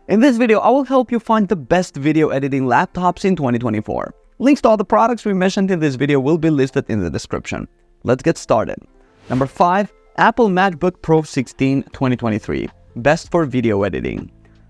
In this video, I will help you find the best video editing laptops in 2024. Links to all the products we mentioned in this video will be listed in the description. Let's get started. Number 5. Apple MacBook Pro 16 2023. Best for video editing.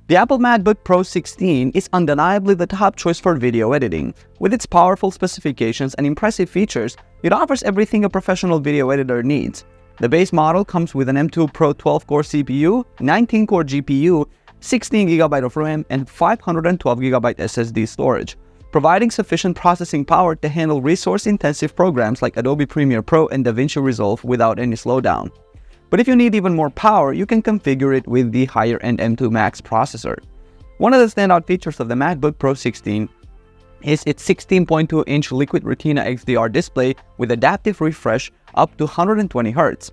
The Apple MacBook Pro 16 is undeniably the top choice for video editing. With its powerful specifications and impressive features, it offers everything a professional video editor needs. The base model comes with an M2 Pro 12-core CPU, 19-core GPU, 16GB of RAM, and 512GB SSD storage, providing sufficient processing power to handle resource-intensive programs like Adobe Premiere Pro and DaVinci Resolve without any slowdown. But if you need even more power, you can configure it with the higher-end M2 Max processor. One of the standout features of the MacBook Pro 16 is its 16.2-inch Liquid Retina XDR display with adaptive refresh up to 120Hz.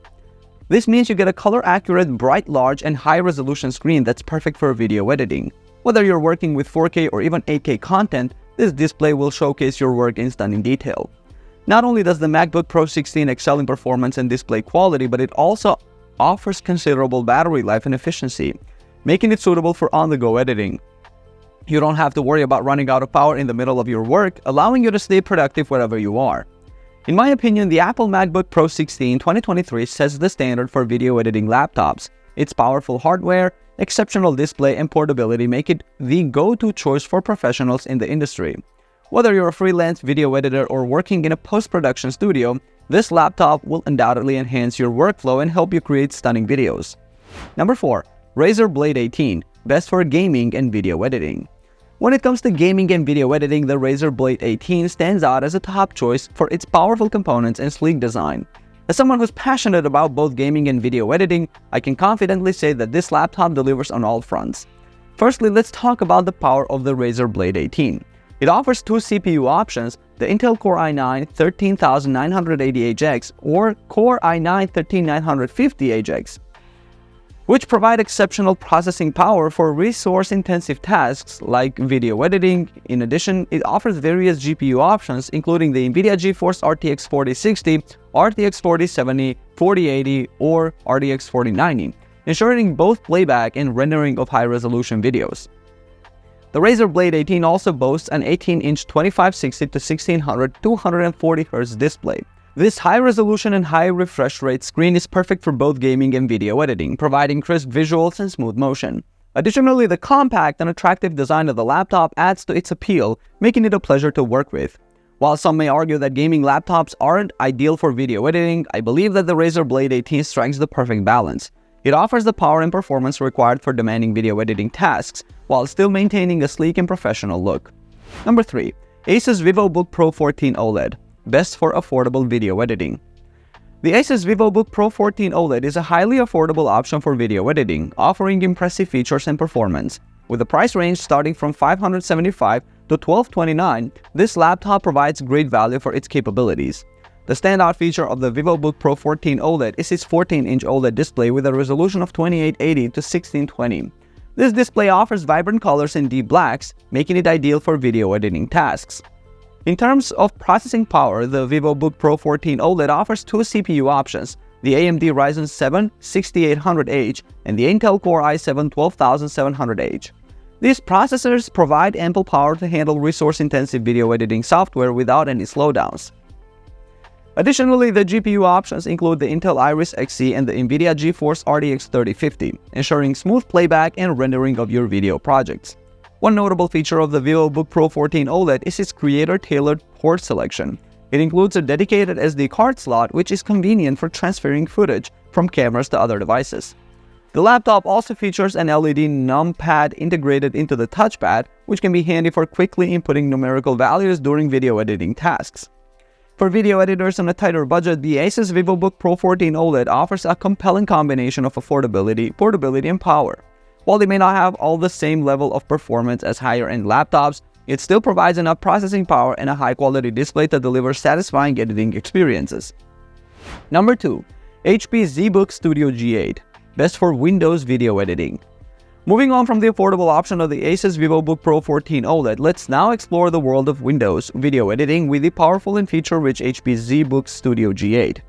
This means you get a color-accurate, bright, large, and high-resolution screen that's perfect for video editing. Whether you're working with 4K or even 8K content, this display will showcase your work in stunning detail. Not only does the MacBook Pro 16 excel in performance and display quality, but it also offers considerable battery life and efficiency, making it suitable for on-the-go editing. You don't have to worry about running out of power in the middle of your work, allowing you to stay productive wherever you are. In my opinion, the Apple MacBook Pro 16 2023 sets the standard for video editing laptops. Its powerful hardware, exceptional display, and portability make it the go-to choice for professionals in the industry. Whether you're a freelance video editor or working in a post-production studio, this laptop will undoubtedly enhance your workflow and help you create stunning videos. Number 4. Razer Blade 18. Best for gaming and video editing. When it comes to gaming and video editing, the Razer Blade 18 stands out as a top choice for its powerful components and sleek design. As someone who's passionate about both gaming and video editing, I can confidently say that this laptop delivers on all fronts. Firstly, let's talk about the power of the Razer Blade 18. It offers two CPU options, the Intel Core i9-13980HX or Core i9-13950HX, which provide exceptional processing power for resource-intensive tasks like video editing. In addition, it offers various GPU options, including the NVIDIA GeForce RTX 4060, RTX 4070, 4080, or RTX 4090, ensuring both playback and rendering of high-resolution videos. The Razer Blade 18 also boasts an 18-inch 2560-1600 240Hz display. This high-resolution and high refresh rate screen is perfect for both gaming and video editing, providing crisp visuals and smooth motion. Additionally, the compact and attractive design of the laptop adds to its appeal, making it a pleasure to work with. While some may argue that gaming laptops aren't ideal for video editing, I believe that the Razer Blade 18 strikes the perfect balance. It offers the power and performance required for demanding video editing tasks, while still maintaining a sleek and professional look. Number 3. Asus VivoBook Pro 14 OLED. Best for affordable video editing. The Asus VivoBook Pro 14 OLED is a highly affordable option for video editing, offering impressive features and performance. With a price range starting from $575 to $1,229, this laptop provides great value for its capabilities. The standout feature of the VivoBook Pro 14 OLED is its 14-inch OLED display with a resolution of 2880 to 1620. This display offers vibrant colors and deep blacks, making it ideal for video editing tasks. In terms of processing power, the VivoBook Pro 14 OLED offers two CPU options, the AMD Ryzen 7 6800H and the Intel Core i7 12700H. These processors provide ample power to handle resource-intensive video editing software without any slowdowns. Additionally, the GPU options include the Intel Iris Xe and the NVIDIA GeForce RTX 3050, ensuring smooth playback and rendering of your video projects. One notable feature of the VivoBook Pro 14 OLED is its creator-tailored port selection. It includes a dedicated SD card slot, which is convenient for transferring footage from cameras to other devices. The laptop also features an LED numpad integrated into the touchpad, which can be handy for quickly inputting numerical values during video editing tasks. For video editors on a tighter budget, the Asus VivoBook Pro 14 OLED offers a compelling combination of affordability, portability, and power. While they may not have all the same level of performance as higher-end laptops, it still provides enough processing power and a high-quality display to deliver satisfying editing experiences. Number 2. HP ZBook Studio G8. Best for Windows video editing. Moving on from the affordable option of the Asus VivoBook Pro 14 OLED, let's now explore the world of Windows video editing with the powerful and feature-rich HP ZBook Studio G8.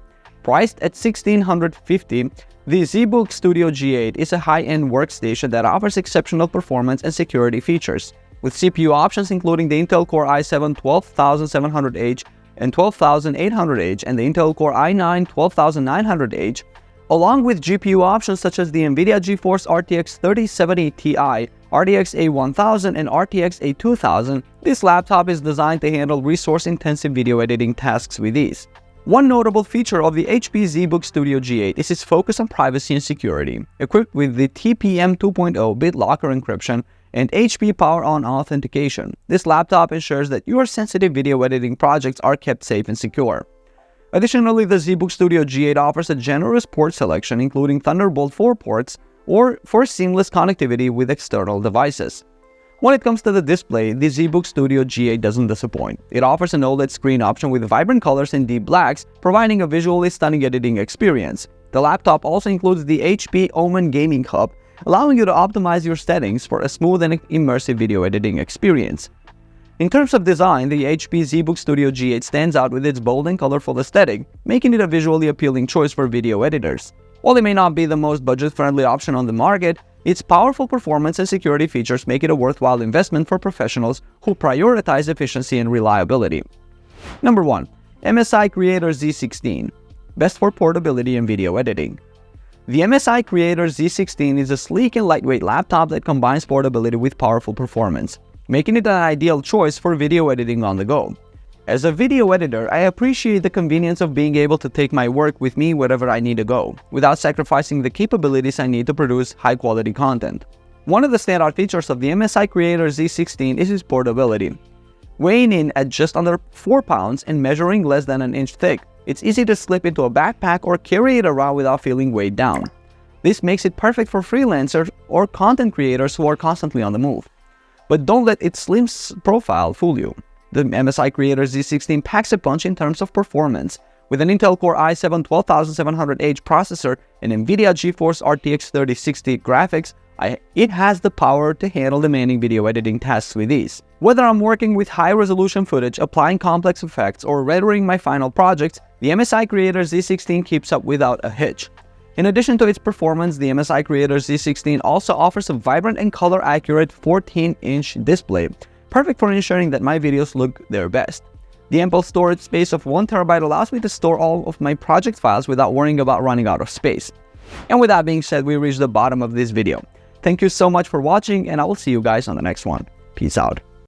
Priced at $1,650, The ZBook Studio G8 is a high-end workstation that offers exceptional performance and security features, with CPU options including the Intel Core i7 12700H and 12800H and the Intel Core i9 12900H, along with GPU options such as the NVIDIA GeForce RTX 3070 Ti, RTX A1000, and RTX A2000. This laptop is designed to handle resource-intensive video editing tasks with ease. One notable feature of the HP ZBook Studio G8 is its focus on privacy and security. Equipped with the TPM 2.0 BitLocker encryption and HP Power-On authentication, this laptop ensures that your sensitive video editing projects are kept safe and secure. Additionally, the ZBook Studio G8 offers a generous port selection, including Thunderbolt 4 ports for seamless connectivity with external devices. When it comes to the display, the ZBook Studio G8 doesn't disappoint. It offers an OLED screen option with vibrant colors and deep blacks, providing a visually stunning editing experience. The laptop also includes the HP Omen Gaming Hub, allowing you to optimize your settings for a smooth and immersive video editing experience. In terms of design, the HP ZBook Studio G8 stands out with its bold and colorful aesthetic, making it a visually appealing choice for video editors. While it may not be the most budget-friendly option on the market, its powerful performance and security features make it a worthwhile investment for professionals who prioritize efficiency and reliability. Number 1. MSI Creator Z16. Best for portability and video editing. The MSI Creator Z16 is a sleek and lightweight laptop that combines portability with powerful performance, making it an ideal choice for video editing on the go. As a video editor, I appreciate the convenience of being able to take my work with me wherever I need to go, without sacrificing the capabilities I need to produce high-quality content. One of the standout features of the MSI Creator Z16 is its portability. Weighing in at just under 4 pounds and measuring less than an inch thick, it's easy to slip into a backpack or carry it around without feeling weighed down. This makes it perfect for freelancers or content creators who are constantly on the move. But don't let its slim profile fool you. The MSI Creator Z16 packs a punch in terms of performance. With an Intel Core i7 12700H processor and NVIDIA GeForce RTX 3060 graphics, it has the power to handle demanding video editing tasks with ease. Whether I'm working with high-resolution footage, applying complex effects, or rendering my final projects, the MSI Creator Z16 keeps up without a hitch. In addition to its performance, the MSI Creator Z16 also offers a vibrant and color-accurate 14-inch display, perfect for ensuring that my videos look their best. The ample storage space of 1TB allows me to store all of my project files without worrying about running out of space. And with that being said, we reached the bottom of this video. Thank you so much for watching, and I will see you guys on the next one. Peace out.